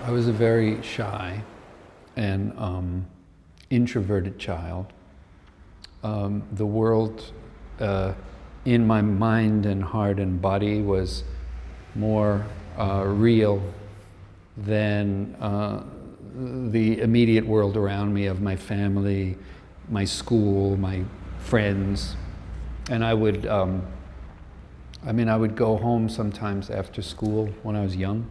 I was a very shy and introverted child. The world in my mind and heart and body was more real than the immediate world around me of my family, my school, my friends. And I would go home sometimes after school when I was young,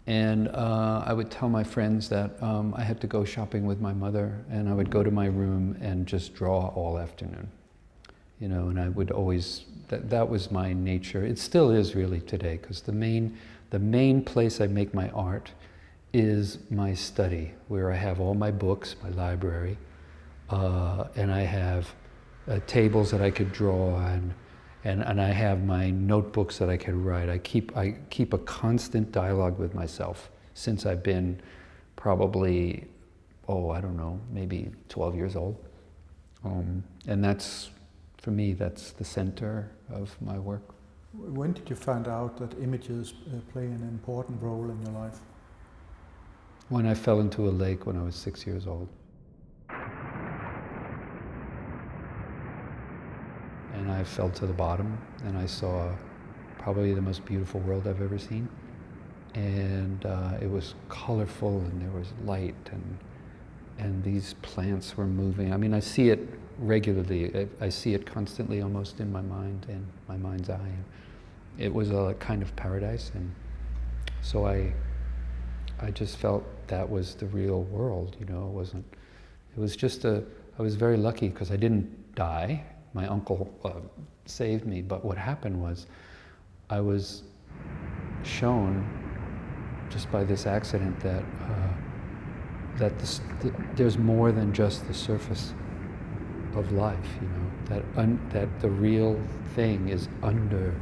and I would tell my friends that I had to go shopping with my mother, and I would go to my room and just draw all afternoon. You know, and I would always, that was my nature. It still is really today, because the main place I make my art is my study, where I have all my books, my library, and I have tables that I could draw on, and I have my notebooks that I could write. I keep a constant dialogue with myself since I've been probably, I don't know, maybe 12 years old. And that's, for me, that's the center of my work. When did you find out that images play an important role in your life? When I fell into a lake when I was 6 years old. And I fell to the bottom, and I saw probably the most beautiful world I've ever seen. And it was colorful, and there was light, and these plants were moving. I mean, I see it regularly. I see it constantly, almost in my mind and my mind's eye. It was a kind of paradise, and so I just felt that was the real world. You know, it was just I was very lucky because I didn't die. My uncle saved me, but what happened was I was shown just by this accident that there's more than just the surface of life, you know, that the real thing is under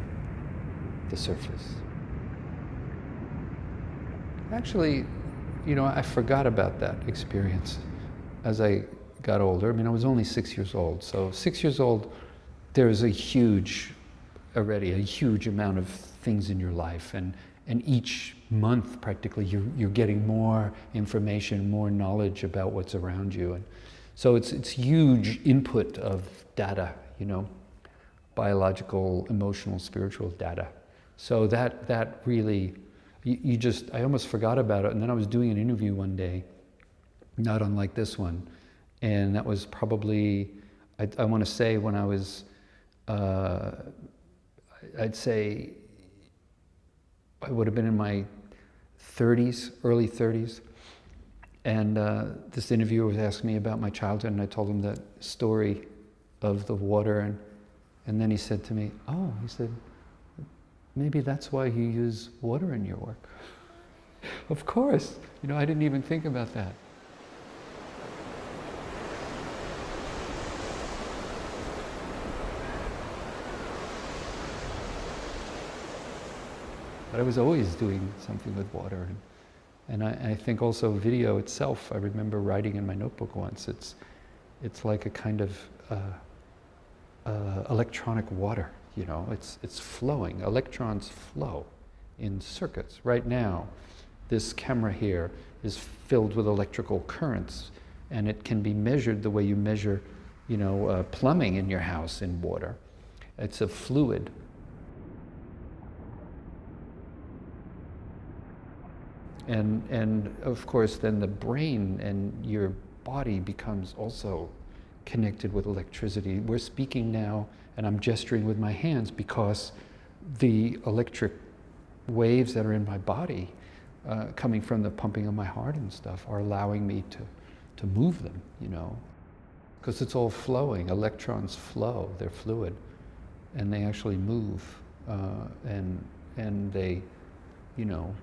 the surface. Actually, you know, I forgot about that experience as I got older. I mean, I was only 6 years old. So 6 years old, there's already a huge amount of things in your life. And each month, practically, you're getting more information, more knowledge about what's around you. And so it's huge input of data, you know, biological, emotional, spiritual data. So that really, I almost forgot about it. And then I was doing an interview one day, not unlike this one. And that was probably, I want to say when I was, I'd say I would have been in my 30s, early 30s. And this interviewer was asking me about my childhood, and I told him that story of the water. And then he said to me, he said, maybe that's why you use water in your work. Of course, you know, I didn't even think about that. But I was always doing something with water. And I think also video itself, I remember writing in my notebook once, it's like a kind of electronic water, you know, it's flowing. Electrons flow in circuits. Right now, this camera here is filled with electrical currents, and it can be measured the way you measure, you know, plumbing in your house in water. It's a fluid. And of course, then the brain and your body becomes also connected with electricity. We're speaking now, and I'm gesturing with my hands because the electric waves that are in my body, coming from the pumping of my heart and stuff, are allowing me to move them, you know, because it's all flowing. Electrons flow, they're fluid, and they actually move, and they, you know,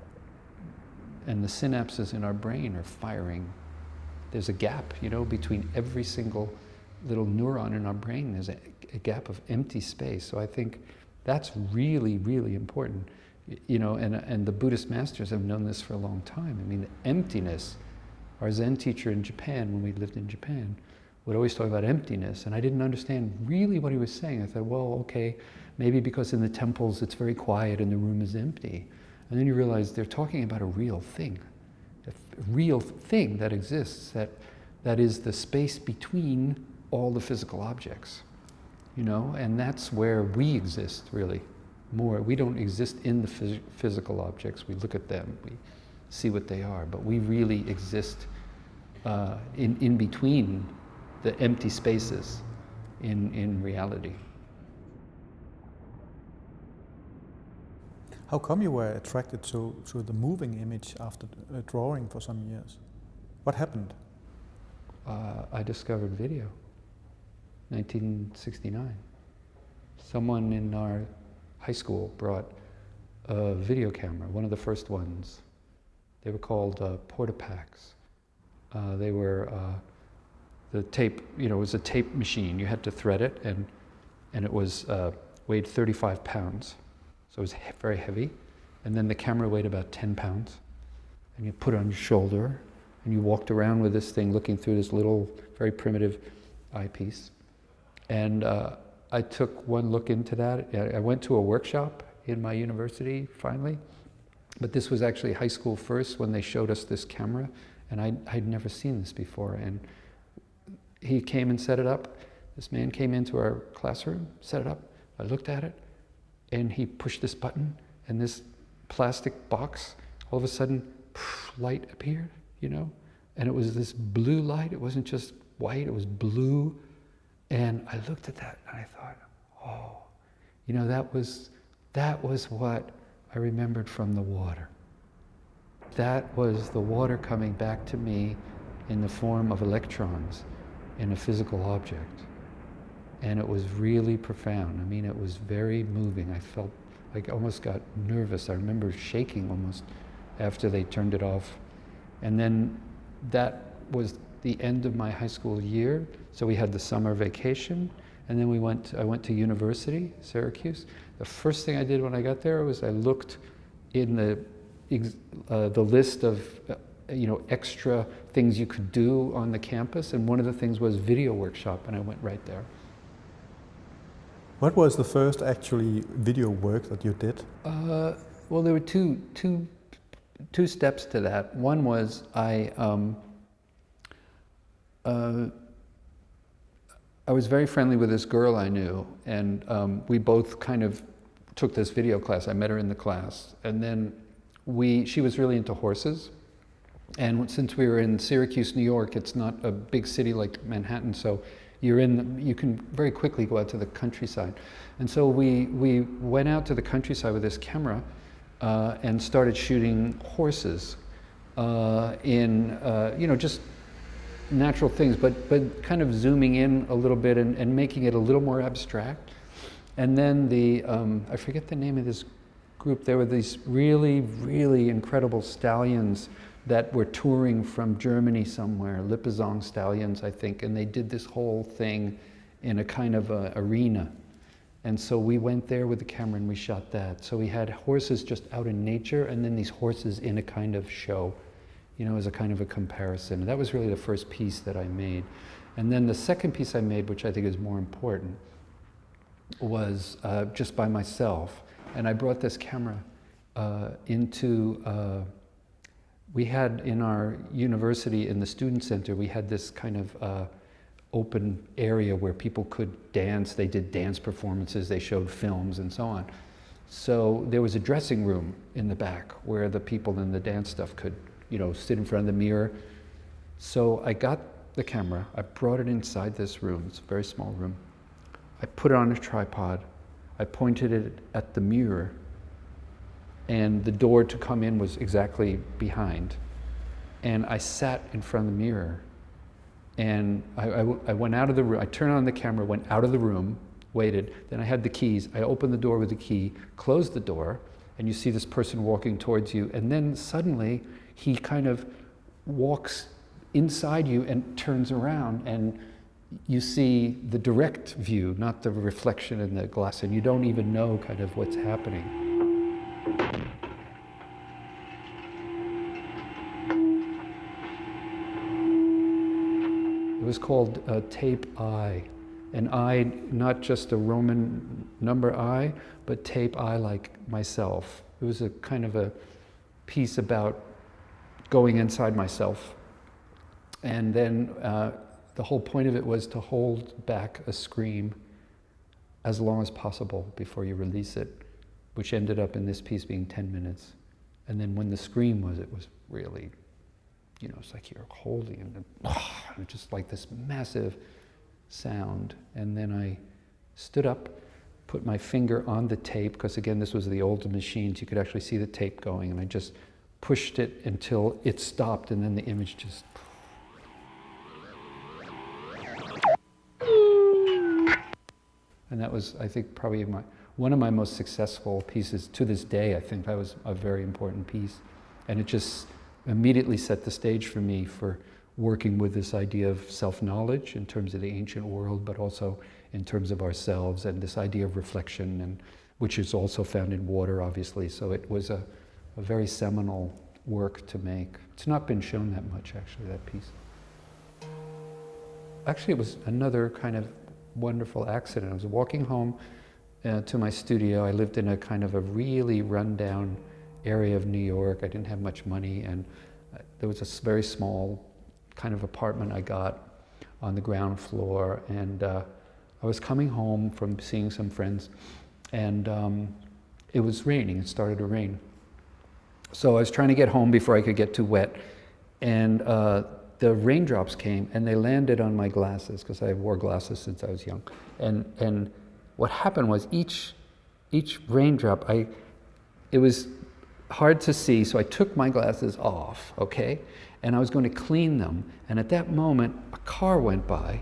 and the synapses in our brain are firing. There's a gap, you know, between every single little neuron in our brain. There's a gap of empty space. So I think that's really, really important. You know, and the Buddhist masters have known this for a long time. I mean, the emptiness, our Zen teacher in Japan, when we lived in Japan, would always talk about emptiness, and I didn't understand really what he was saying. I thought, well, okay, maybe because in the temples it's very quiet and the room is empty. And then you realize they're talking about a real thing. real thing that exists, that is the space between all the physical objects, you know, and that's where we exist really more. We don't exist in the physical objects. We look at them, we see what they are, but we really exist in between the empty spaces in reality. How come you were attracted to the moving image after drawing for some years? What happened? I discovered video, 1969. Someone in our high school brought a video camera, one of the first ones. They were called Portapacks. They were the tape, you know, it was a tape machine. You had to thread it, and it was weighed 35 pounds. So it was very heavy. And then the camera weighed about 10 pounds. And you put it on your shoulder, and you walked around with this thing looking through this little, very primitive eyepiece. And I took one look into that. I went to a workshop in my university, finally. But this was actually high school first when they showed us this camera. And I'd never seen this before. And he came and set it up. This man came into our classroom, set it up. I looked at it, and he pushed this button, and this plastic box, all of a sudden, light appeared, you know? And it was this blue light. It wasn't just white, it was blue. And I looked at that, and I thought, oh, you know, that was what I remembered from the water. That was the water coming back to me in the form of electrons in a physical object. And it was really profound. I mean, it was very moving. I felt like I almost got nervous. I remember shaking almost after they turned it off. And then that was the end of my high school year. So we had the summer vacation, and then I went to university, Syracuse. The first thing I did when I got there was I looked in the list of extra things you could do on the campus, and one of the things was video workshop, and I went right there. What was the first actually video work that you did? Well, there were two steps to that. One was I was very friendly with this girl I knew, and we both kind of took this video class. I met her in the class, and then she was really into horses. And since we were in Syracuse, New York, it's not a big city like Manhattan, so you can very quickly go out to the countryside. And so we went out to the countryside with this camera and started shooting horses in just natural things, but kind of zooming in a little bit and making it a little more abstract. And then I forget the name of this group. There were these really, really incredible stallions that were touring from Germany somewhere, Lippizan stallions, I think, and they did this whole thing in a kind of arena. And so we went there with the camera and we shot that. So we had horses just out in nature, and then these horses in a kind of show, as a kind of a comparison. And that was really the first piece that I made. And then the second piece I made, which I think is more important, was just by myself. And I brought this camera we had in our university, in the student center, we had this kind of open area where people could dance. They did dance performances, they showed films and so on. So there was a dressing room in the back where the people in the dance stuff could, sit in front of the mirror. So I got the camera, I brought it inside this room. It's a very small room. I put it on a tripod, I pointed it at the mirror, and the door to come in was exactly behind. And I sat in front of the mirror, and I went out of the room. I turned on the camera, went out of the room, waited. Then I had the keys. I opened the door with the key, closed the door, and you see this person walking towards you. And then suddenly, he kind of walks inside you and turns around, and you see the direct view, not the reflection in the glass, and you don't even know kind of what's happening. It was called Tape I. An I, not just a Roman number I, but tape I like myself. It was a kind of a piece about going inside myself. And then the whole point of it was to hold back a scream as long as possible before you release it, which ended up in this piece being 10 minutes. And then when the scream was, it was really, you know, it's like you're holding it, and just like this massive sound. And then I stood up, put my finger on the tape, because again, this was the older machines, you could actually see the tape going, and I just pushed it until it stopped, and then the image just... And that was, I think, probably one of my most successful pieces to this day. I think that was a very important piece. And it just immediately set the stage for me for working with this idea of self-knowledge in terms of the ancient world, but also in terms of ourselves, and this idea of reflection, and which is also found in water, obviously. So it was a very seminal work to make. It's not been shown that much, actually, that piece. Actually, it was another kind of wonderful accident. I was walking home to my studio. I lived in a kind of a really rundown area of New York. I didn't have much money, and there was a very small kind of apartment I got on the ground floor, and I was coming home from seeing some friends, and it was raining. It started to rain. So I was trying to get home before I could get too wet, and the raindrops came and they landed on my glasses, because I wore glasses since I was young. And what happened was each raindrop, it was hard to see, so I took my glasses off, okay? And I was going to clean them, and at that moment, a car went by,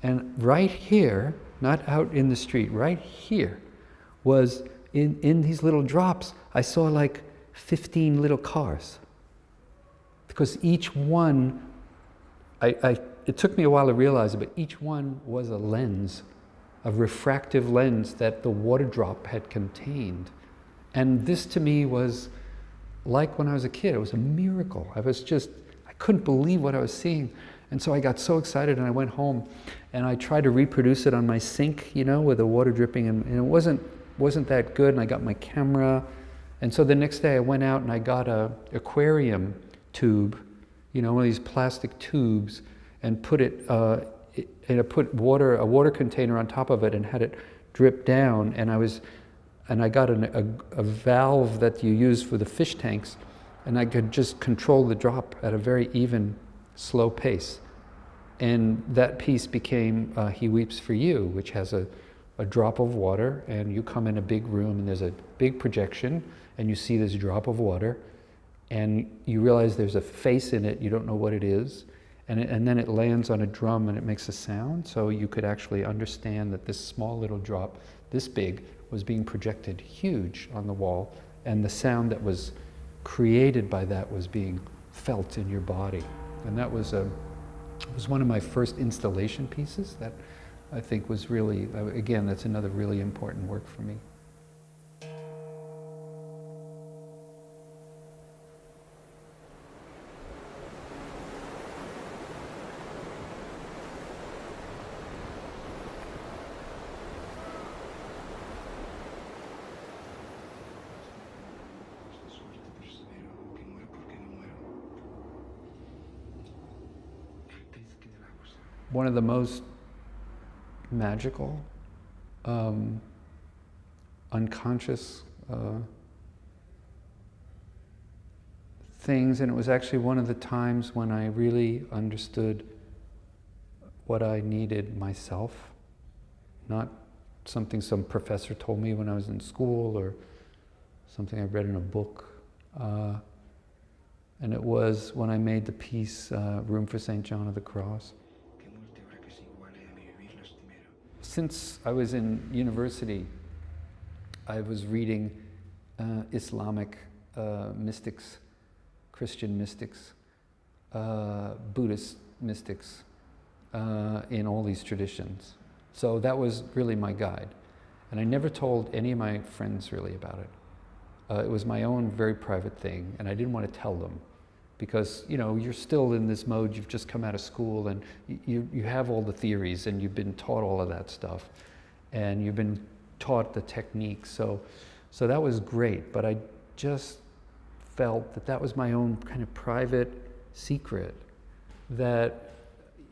and right here, not out in the street, right here, was in these little drops, I saw like 15 little cars. Because each one, it took me a while to realize it, but each one was a lens, a refractive lens that the water drop had contained. And this to me was like when I was a kid. It was a miracle. I couldn't believe what I was seeing. And so I got so excited, and I went home and I tried to reproduce it on my sink, you know, with the water dripping, and it wasn't that good. And I got my camera. And so the next day I went out and I got a aquarium tube, you know, one of these plastic tubes, and put it, and I put a water container on top of it and had it drip down. And I got a valve that you use for the fish tanks, and I could just control the drop at a very even, slow pace. And that piece became He Weeps for You, which has a drop of water, and you come in a big room, and there's a big projection, and you see this drop of water, and you realize there's a face in it, you don't know what it is, and then it lands on a drum and it makes a sound, so you could actually understand that this small little drop, this big, was being projected huge on the wall, and the sound that was created by that was being felt in your body. And that was one of my first installation pieces that I think was really, again, that's another really important work for me. One of the most magical, unconscious things, and it was actually one of the times when I really understood what I needed myself, not something some professor told me when I was in school or something I read in a book. And it was when I made the piece Room for St. John of the Cross. Since I was in university, I was reading Islamic mystics, Christian mystics, Buddhist mystics, in all these traditions. So that was really my guide. And I never told any of my friends really about it. It was my own very private thing, and I didn't want to tell them. Because, you know, you're still in this mode, you've just come out of school, and you have all the theories, and you've been taught all of that stuff, and you've been taught the techniques, so that was great, but I just felt that that was my own kind of private secret, that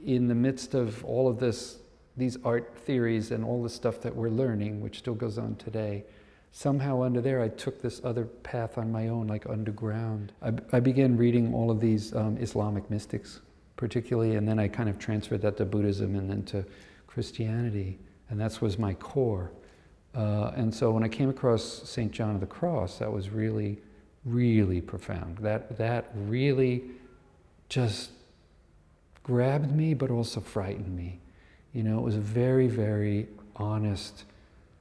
in the midst of all of this, these art theories and all the stuff that we're learning, which still goes on today, somehow under there I took this other path on my own, like underground. I began reading all of these Islamic mystics, particularly, and then I kind of transferred that to Buddhism and then to Christianity, and that was my core. And so when I came across St. John of the Cross, that was really, really profound. That really just grabbed me, but also frightened me. You know, it was a very, very honest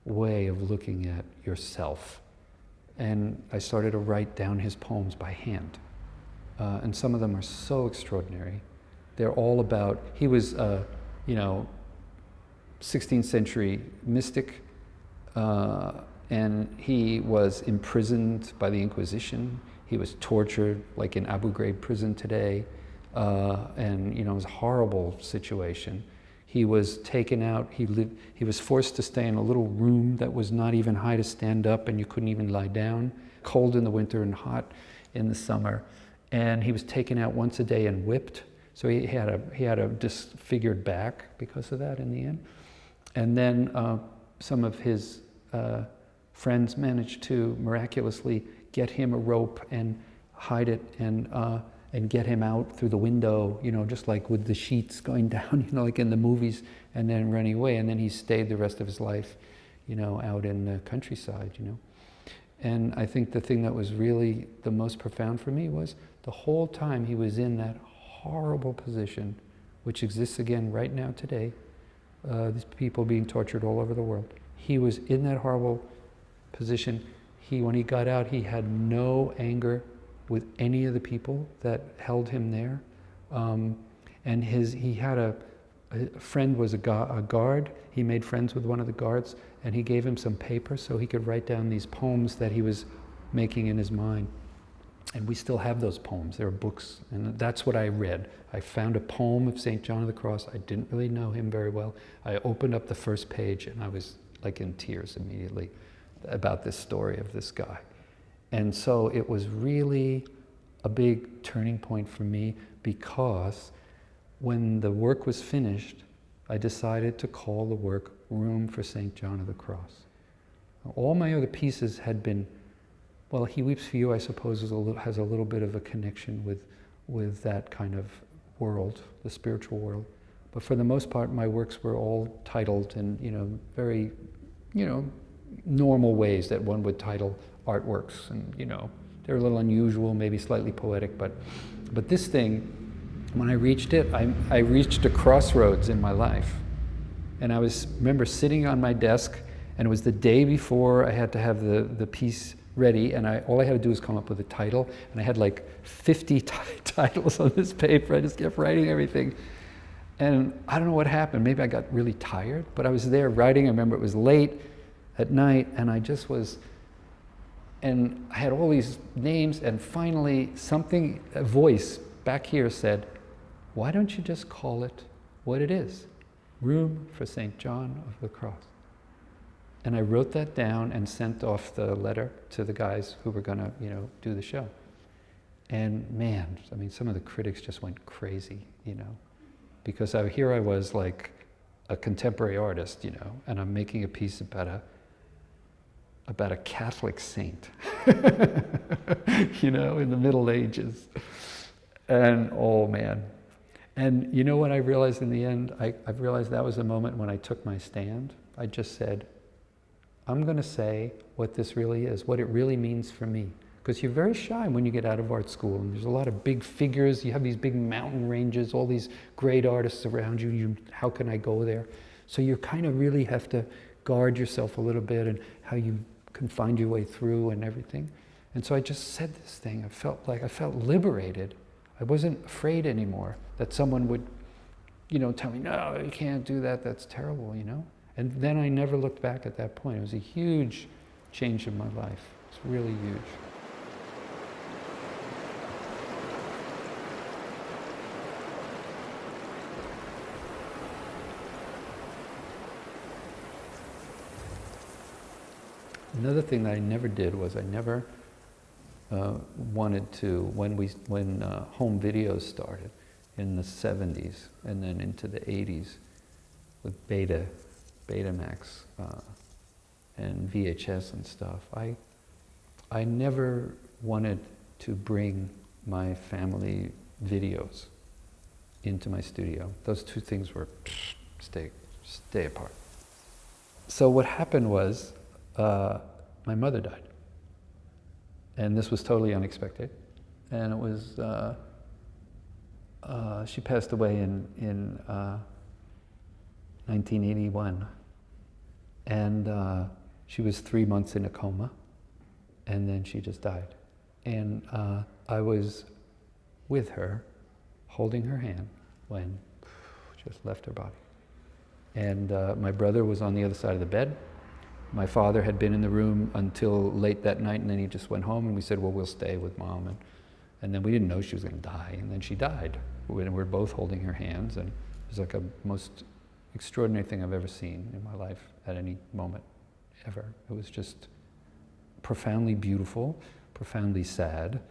way of looking at yourself. And I started to write down his poems by hand. And some of them are so extraordinary. They're all about, he was, 16th century mystic, and he was imprisoned by the Inquisition. He was tortured, like in Abu Ghraib prison today, and it was a horrible situation. He was taken out, he was forced to stay in a little room that was not even high to stand up, and you couldn't even lie down, cold in the winter and hot in the summer. And he was taken out once a day and whipped. So he had a disfigured back because of that in the end. And then some of his friends managed to miraculously get him a rope and hide it and get him out through the window, just like with the sheets going down, like in the movies, and then running away. And then he stayed the rest of his life, out in the countryside, And I think the thing that was really the most profound for me was the whole time he was in that horrible position, which exists again right now today, these people being tortured all over the world. He was in that horrible position. When he got out, he had no anger with any of the people that held him there. And he had a friend was a guard. He made friends with one of the guards, and he gave him some paper so he could write down these poems that he was making in his mind. And we still have those poems. There are books, and that's what I read. I found a poem of St. John of the Cross. I didn't really know him very well. I opened up the first page, and I was like in tears immediately about this story of this guy. And so it was really a big turning point for me, because when the work was finished, I decided to call the work Room for St. John of the Cross. All my other pieces had been, well, He Weeps for You, I suppose, has a little bit of a connection with that kind of world, the spiritual world. But for the most part, my works were all titled in, very, normal ways that one would title artworks. And, they're a little unusual, maybe slightly poetic, but this thing, when I reached it, I reached a crossroads in my life. And I remember sitting on my desk, and it was the day before I had to have the piece ready, and all I had to do was come up with a title, and I had like 50 titles on this paper. I just kept writing everything. And I don't know what happened. Maybe I got really tired, but I was there writing. I remember it was late at night, and I just was, and I had all these names, and finally a voice back here said, why don't you just call it what it is? Room for St. John of the Cross. And I wrote that down and sent off the letter to the guys who were gonna, do the show. And man, some of the critics just went crazy, because here I was like a contemporary artist, and I'm making a piece about a Catholic saint, in the Middle Ages. And oh man. And you know what I realized in the end? I've realized that was the moment when I took my stand. I just said, I'm going to say what this really is, what it really means for me. Because you're very shy when you get out of art school, and there's a lot of big figures, you have these big mountain ranges, all these great artists around you, how can I go there? So you kind of really have to guard yourself a little bit, and how you can find your way through and everything. And so I just said this thing. I felt liberated. I wasn't afraid anymore that someone would, tell me, no, you can't do that, that's terrible, And then I never looked back at that point. It was a huge change in my life. It's really huge. Another thing that I never did was I never wanted to, when home videos started in the 70s and then into the 80s with Betamax and VHS and stuff, I never wanted to bring my family videos into my studio. Those two things were stay apart. So what happened was, my mother died. And this was totally unexpected. And it was, she passed away in 1981. And she was 3 months in a coma, and then she just died. And I was with her, holding her hand, when she just left her body. And my brother was on the other side of the bed. My father had been in the room until late that night, and then he just went home, and we said, well, we'll stay with Mom. And then we didn't know she was going to die, and then she died. We were both holding her hands, and it was like a most extraordinary thing I've ever seen in my life at any moment, ever. It was just profoundly beautiful, profoundly sad,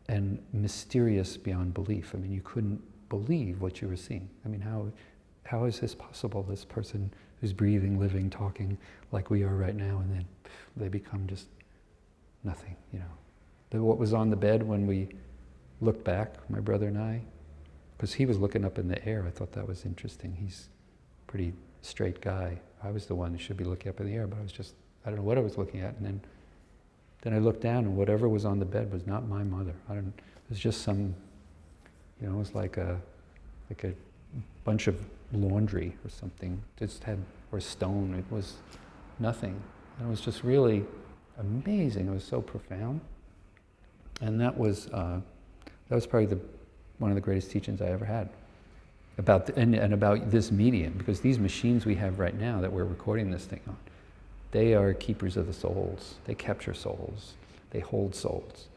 and mysterious beyond belief. I mean, you couldn't believe what you were seeing. I mean, how is this possible? This person who's breathing, living, talking like we are right now, and then they become just nothing, you know. What was on the bed when we looked back, my brother and I, because he was looking up in the air. I thought that was interesting. He's a pretty straight guy. I was the one who should be looking up in the air, but I don't know what I was looking at. And then I looked down, and whatever was on the bed was not my mother. It was just some, you know, it was like a bunch of laundry or something. Or stone. It was nothing. And it was just really amazing. It was so profound. And that was probably one of the greatest teachings I ever had about about this medium, because these machines we have right now that we're recording this thing on, they are keepers of the souls. They capture souls. They hold souls.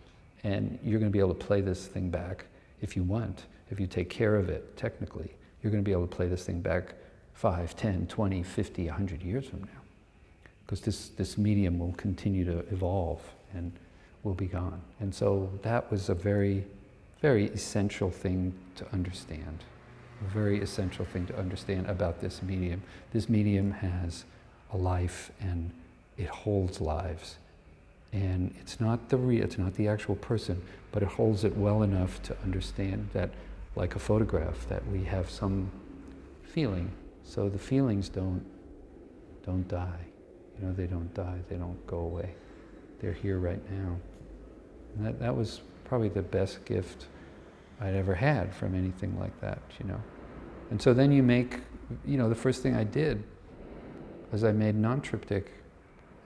And you're going to be able to play this thing back if you want. If you take care of it technically, you're going to be able to play this thing back 5, 10, 20, 50, 100 years from now. Because this medium will continue to evolve and will be gone. And so that was a very, very essential thing to understand. A very essential thing to understand about this medium. This medium has a life, and it holds lives. And it's not the actual person, but it holds it well enough to understand that, like a photograph, that we have some feeling. So the feelings don't die. You know, they don't die. They don't go away. They're here right now. And that was probably the best gift I'd ever had from anything like that, you know. And so then the first thing I did was I made non-triptych,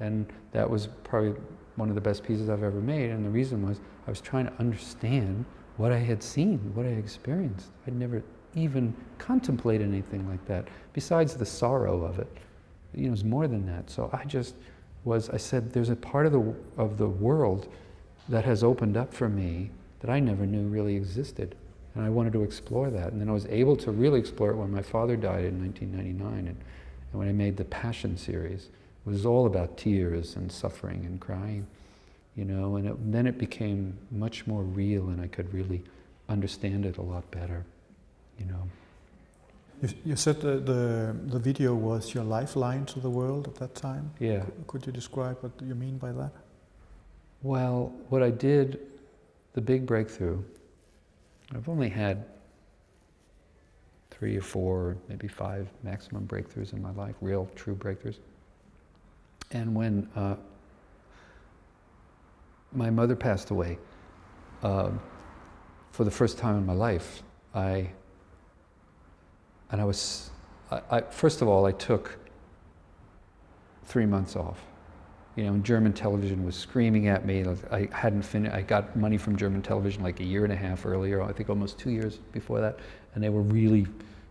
and that was probably one of the best pieces I've ever made. And the reason was I was trying to understand what I had seen, what I had experienced. I'd never even contemplated anything like that, besides the sorrow of it. You know, it was more than that. So I said, there's a part of the world that has opened up for me that I never knew really existed. And I wanted to explore that. And then I was able to really explore it when my father died in 1999. And when I made the Passion series, it was all about tears and suffering and crying, you know, and then it became much more real, and I could really understand it a lot better, you know. You said the video was your lifeline to the world at that time? Yeah. Could you describe what you mean by that? Well, what I did, the big breakthrough, I've only had 3 or 4, maybe 5 maximum breakthroughs in my life, real, true breakthroughs. And when my mother passed away, for the first time in my life, first of all, I took 3 months off. You know, German television was screaming at me. I hadn't finished. I got money from German television like 1.5 years earlier, I think almost 2 years before that, and they were really,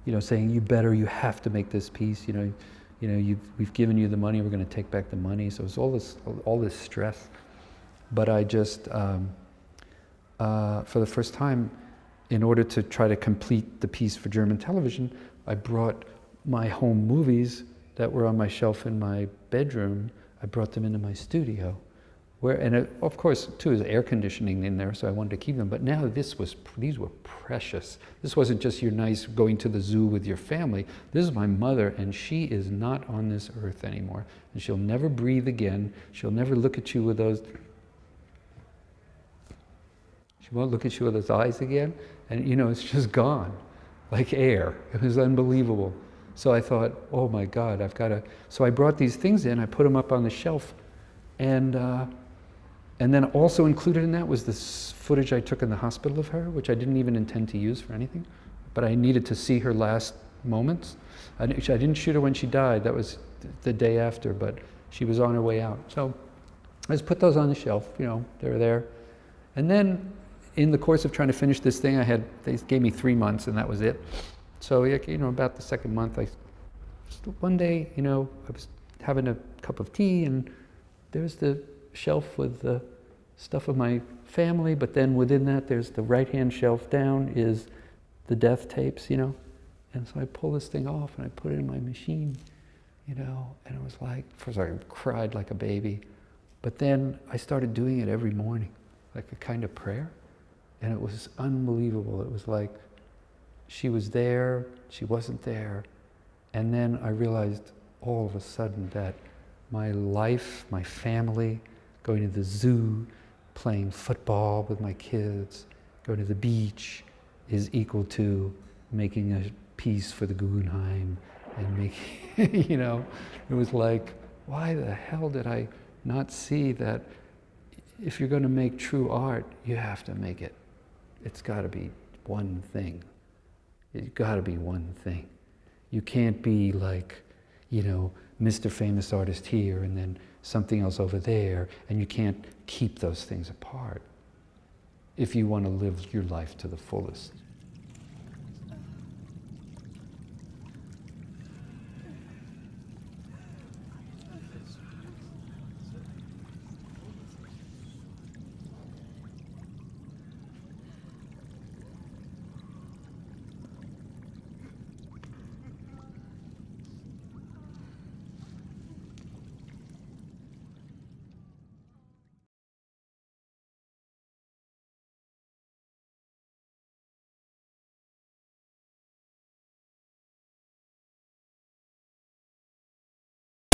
you know, saying, you have to make this piece. We've given you the money. We're going to take back the money. So it was all this stress. But I just, for the first time, in order to try to complete the piece for German television, I brought my home movies that were on my shelf in my bedroom. I brought them into my studio, Of course, too, there's air conditioning in there, so I wanted to keep them. But now these were precious. This wasn't just your nice going to the zoo with your family. This is my mother, and she is not on this earth anymore. And she'll never breathe again. She'll never look at you with those... She won't look at you with those eyes again. And, it's just gone, like air. It was unbelievable. So I thought, oh my God, I've got to... So I brought these things in, I put them up on the shelf, and then also included in that was this footage I took in the hospital of her, which I didn't even intend to use for anything, but I needed to see her last moments. I didn't shoot her when she died, that was the day after, but she was on her way out. So I just put those on the shelf, they were there. And then in the course of trying to finish this thing, they gave me 3 months and that was it. So, about the second month, one day, I was having a cup of tea and there's the shelf with the stuff of my family, but then within that there's the right-hand shelf down is the death tapes, And so I pull this thing off and I put it in my machine, and it was like, first I cried like a baby, but then I started doing it every morning, like a kind of prayer, and it was unbelievable. It was like she was there, she wasn't there, and then I realized all of a sudden that my life, my family, going to the zoo, playing football with my kids, going to the beach is equal to making a piece for the Guggenheim and making, it was like, why the hell did I not see that if you're going to make true art, you have to make it. It's got to be one thing. It's got to be one thing. You can't be like, Mr. Famous Artist here and then something else over there, and you can't keep those things apart if you want to live your life to the fullest.